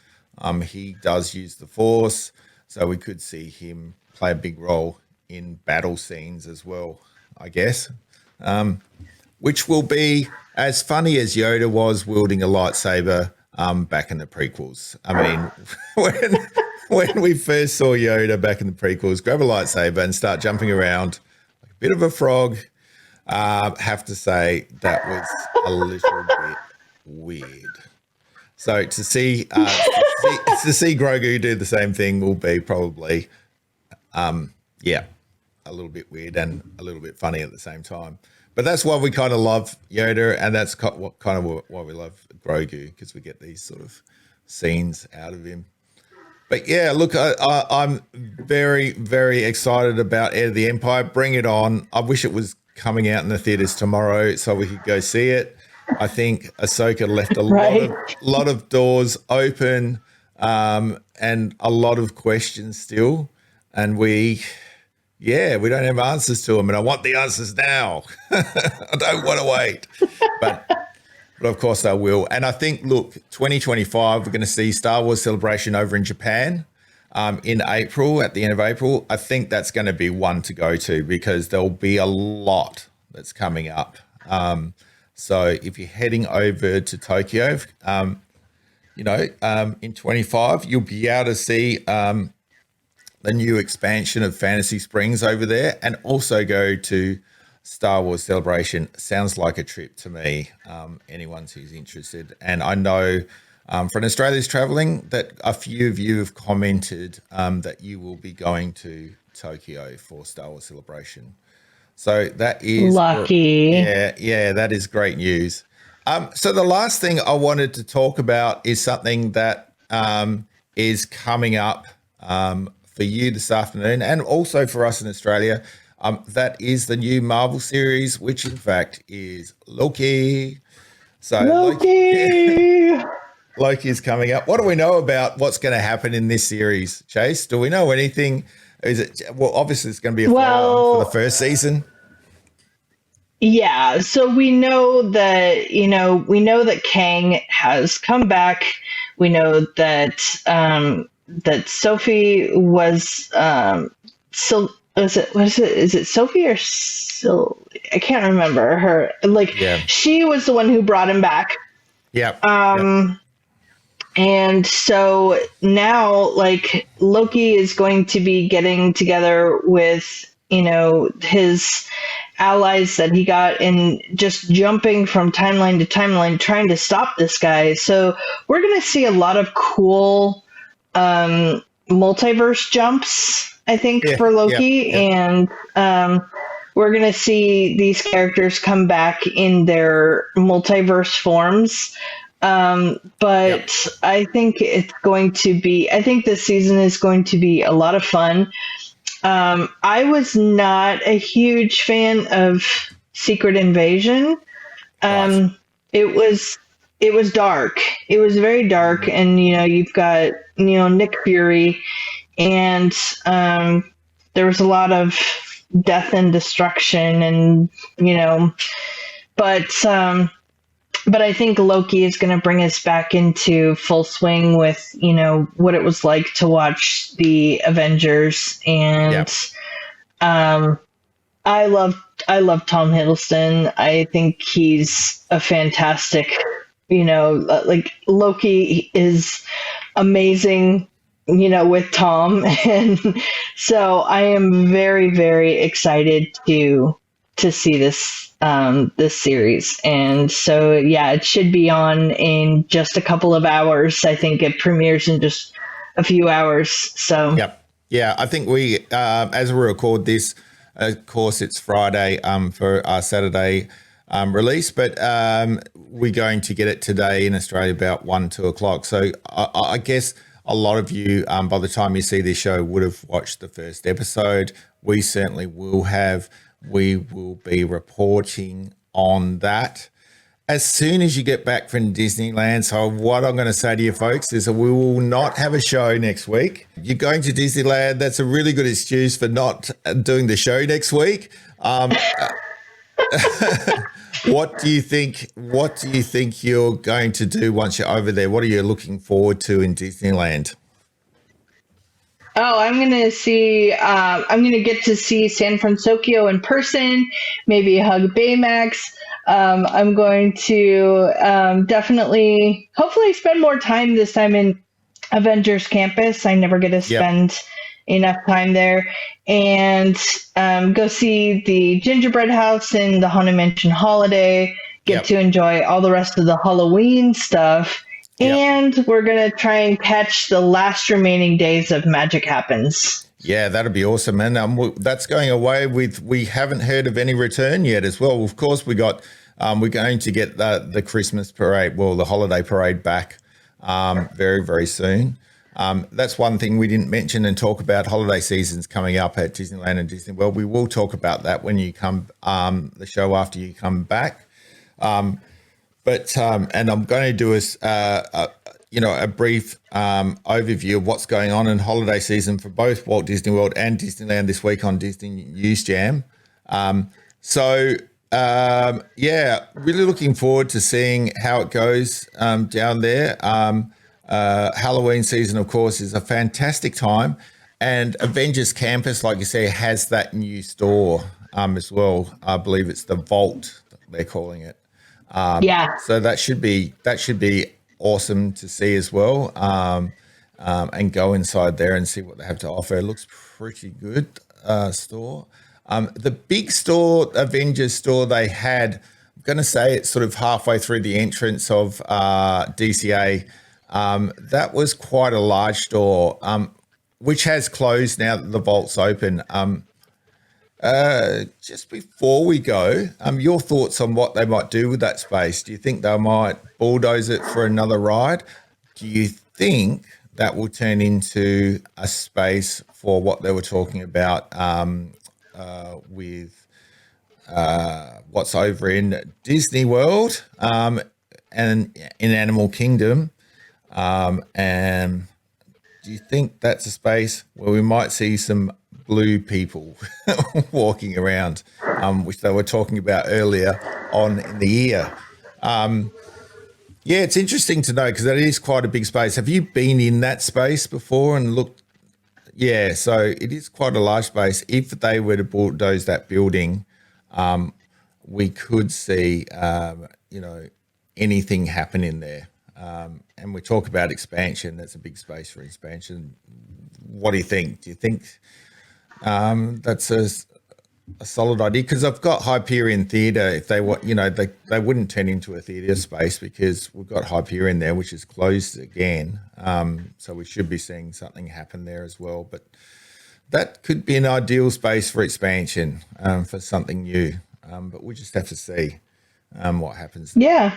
He does use the Force, so we could see him play a big role in battle scenes as well, I guess, which will be as funny as Yoda was wielding a lightsaber back in the prequels. I mean, when we first saw Yoda back in the prequels, grab a lightsaber and start jumping around like a bit of a frog, have to say that was a little bit weird. So to see Grogu do the same thing will be probably, a little bit weird and a little bit funny at the same time. But that's why we kind of love Yoda, and that's why we love Grogu, because we get these sort of scenes out of him. But yeah, look, I'm very, very excited about Heir to the Empire. Bring it on. I wish it was coming out in the theaters tomorrow so we could go see it. I think Ahsoka left a lot of doors open, and a lot of questions still. And we don't have answers to them, and I want the answers now. I don't want to wait. But of course I will. And I think, look, 2025, we're going to see Star Wars Celebration over in Japan in April, at the end of April. I think that's going to be one to go to because there'll be a lot that's coming up. So if you're heading over to Tokyo, in 25, you'll be able to see the new expansion of Fantasy Springs over there, and also go to Star Wars Celebration. Sounds like a trip to me, anyone who's interested. And I know from Australia's traveling that a few of you have commented that you will be going to Tokyo for Star Wars Celebration. So that is lucky. Yeah, that is great news. So the last thing I wanted to talk about is something that is coming up for you this afternoon, and also for us in Australia. That is the new Marvel series, which in fact is Loki. So Loki is coming up. What do we know about what's going to happen in this series, Chase? Do we know anything? Obviously it's going to be a follow-on for the first season. Yeah, so we know that Kang has come back. We know that that Sophie was is it Sophie or I can't remember her. She was the one who brought him back. Yeah. And so now, Loki is going to be getting together with, his allies that he got, and just jumping from timeline to timeline, trying to stop this guy. So we're going to see a lot of cool multiverse jumps, I think, for Loki. And we're going to see these characters come back in their multiverse forms. But I think I think this season is going to be a lot of fun. I was not a huge fan of Secret Invasion. It was dark. It was very dark. And, you've got, Nick Fury, and, there was a lot of death and destruction, and, but I think Loki is going to bring us back into full swing with, what it was like to watch the Avengers. And I love Tom Hiddleston. I think he's a fantastic, Loki is amazing, with Tom. And so I am very, very excited to see this series. And so, it should be on in just a couple of hours. I think it premieres in just a few hours. So, I think we, as we record this, of course, it's Friday for our Saturday release, but we're going to get it today in Australia about 2 o'clock. So I guess a lot of you, by the time you see this show, would have watched the first episode. We certainly will have. We will be reporting on that. as soon as you get back from Disneyland. So what I'm going to say to you folks is that we will not have a show next week. You're going to Disneyland. That's a really good excuse for not doing the show next week. What do you think? What do you think you're going to do once you're over there? What are you looking forward to in Disneyland? Oh, I'm gonna see. I'm gonna get to see San Francisco in person. Maybe hug Baymax. I'm going to definitely, hopefully, spend more time this time in Avengers Campus. I never get to spend enough time there, and go see the Gingerbread House and the Haunted Mansion Holiday. Get to enjoy all the rest of the Halloween stuff. And we're going to try and catch the last remaining days of Magic Happens. Yeah, that'd be awesome. And that's going away with, we haven't heard of any return yet as well. Of course, we're going to get the Christmas parade, the holiday parade back very, very soon. That's one thing we didn't mention and talk about. Holiday seasons coming up at Disneyland and Disney World. We will talk about that when you come, the show after you come back. And I'm going to do a brief overview of what's going on in holiday season for both Walt Disney World and Disneyland this week on Disney News Jam. Really looking forward to seeing how it goes down there. Halloween season, of course, is a fantastic time, and Avengers Campus, like you say, has that new store as well. I believe it's the Vault, they're calling it. So that should be awesome to see as well, and go inside there and see what they have to offer. It looks pretty good store. The big store, Avengers store, they had, I'm going to say it's sort of halfway through the entrance of DCA. That was quite a large store, which has closed now that the Vault's open. Just before we go, your thoughts on what they might do with that space? Do you think they might bulldoze it for another ride? Do you think that will turn into a space for what they were talking about with what's over in Disney World and in Animal Kingdom? And do you think that's a space where we might see some blue people walking around, which they were talking about earlier on in the year? It's interesting to know because that is quite a big space. Have you been in that space before and looked? Yeah, so it is quite a large space. If they were to bulldoze that building, we could see, anything happen in there. And we talk about expansion. That's a big space for expansion. What do you think? Do you think that's a solid idea? Because I've got Hyperion Theatre. If they want, they wouldn't turn into a theatre space because we've got Hyperion there, which is closed again. So we should be seeing something happen there as well. But that could be an ideal space for expansion, for something new. But we just have to see what happens. Yeah.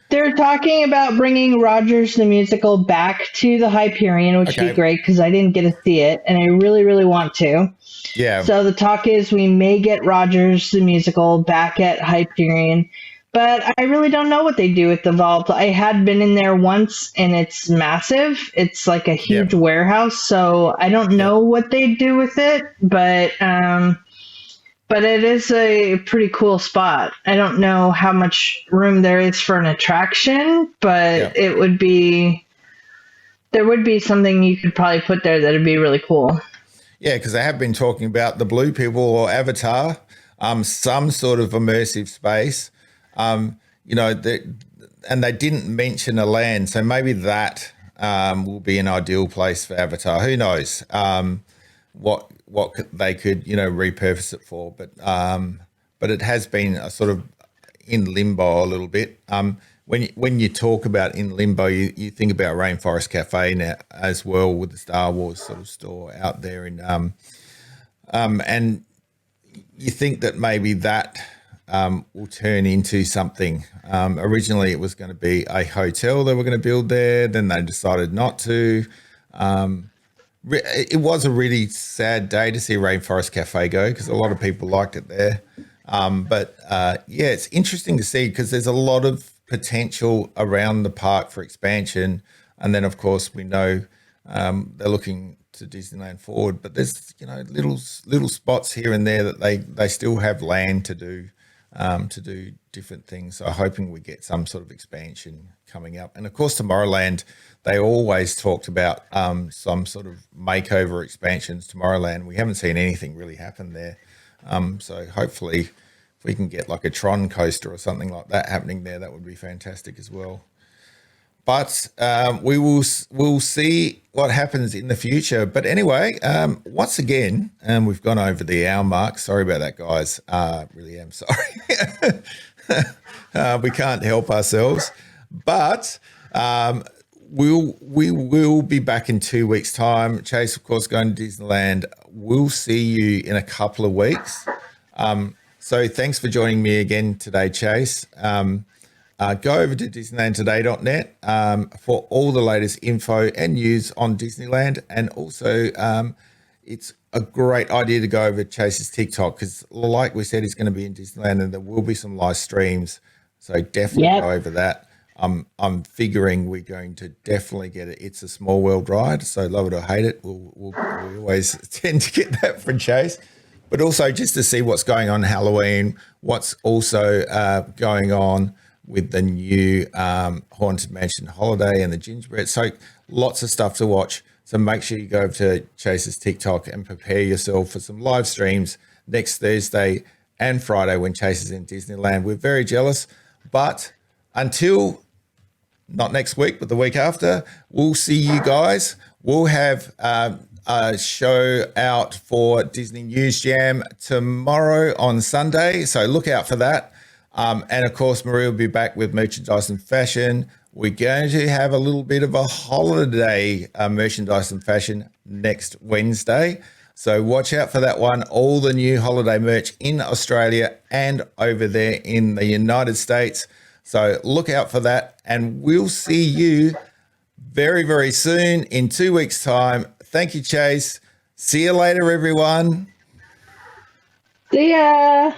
They're talking about bringing Rogers the Musical back to the Hyperion, which would be great because I didn't get to see it, and I really, really want to. Yeah. So the talk is we may get Rogers the Musical back at Hyperion, but I really don't know what they do with the vault. I had been in there once, and it's massive. It's like a huge warehouse, so I don't know what they do with it, but it is a pretty cool spot. I don't know how much room there is for an attraction, but there would be something you could probably put there that would be really cool. Yeah, because they have been talking about the Blue People or Avatar, some sort of immersive space, and they didn't mention a land, so maybe that will be an ideal place for Avatar. Who knows what they could repurpose it for, but it has been a sort of in limbo a little bit. When you talk about in limbo, you think about Rainforest Cafe now as well, with the Star Wars sort of store out there in and you think that maybe that will turn into something. Originally it was going to be a hotel they were going to build there, then they decided not to. It was a really sad day to see Rainforest Cafe go because a lot of people liked it there. Yeah, it's interesting to see because there's a lot of potential around the park for expansion. And then, of course, we know they're looking to Disneyland forward, but there's little spots here and there that they still have land to do different things. So hoping we get some sort of expansion coming up. And of course, Tomorrowland, they always talked about some sort of makeover expansions. Tomorrowland, we haven't seen anything really happen there. So hopefully, if we can get like a Tron coaster or something like that happening there, that would be fantastic as well. But we'll see what happens in the future. But anyway, once again, we've gone over the hour mark. Sorry about that, guys. Really am sorry. We can't help ourselves. But we will be back in 2 weeks' time. Chase, of course, going to Disneyland. We'll see you in a couple of weeks. So thanks for joining me again today, Chase. Go over to DisneylandToday.net for all the latest info and news on Disneyland. And also, it's a great idea to go over to Chase's TikTok because, like we said, he's going to be in Disneyland and there will be some live streams. So definitely go over that. I'm figuring we're going to definitely get it. It's a Small World ride, so love it or hate it, we always tend to get that from Chase. But also just to see what's going on Halloween, what's also going on with the new Haunted Mansion holiday and the gingerbread. So lots of stuff to watch. So make sure you go over to Chase's TikTok and prepare yourself for some live streams next Thursday and Friday when Chase is in Disneyland. We're very jealous, but until not next week, but the week after, we'll see you guys. We'll have a show out for Disney News Jam tomorrow on Sunday. So look out for that. And of course, Marie will be back with merchandise and fashion. We're going to have a little bit of a holiday merchandise and fashion next Wednesday. So watch out for that one. All the new holiday merch in Australia and over there in the United States. So look out for that. And we'll see you very, very soon in 2 weeks' time. Thank you, Chase. See you later, everyone. See ya.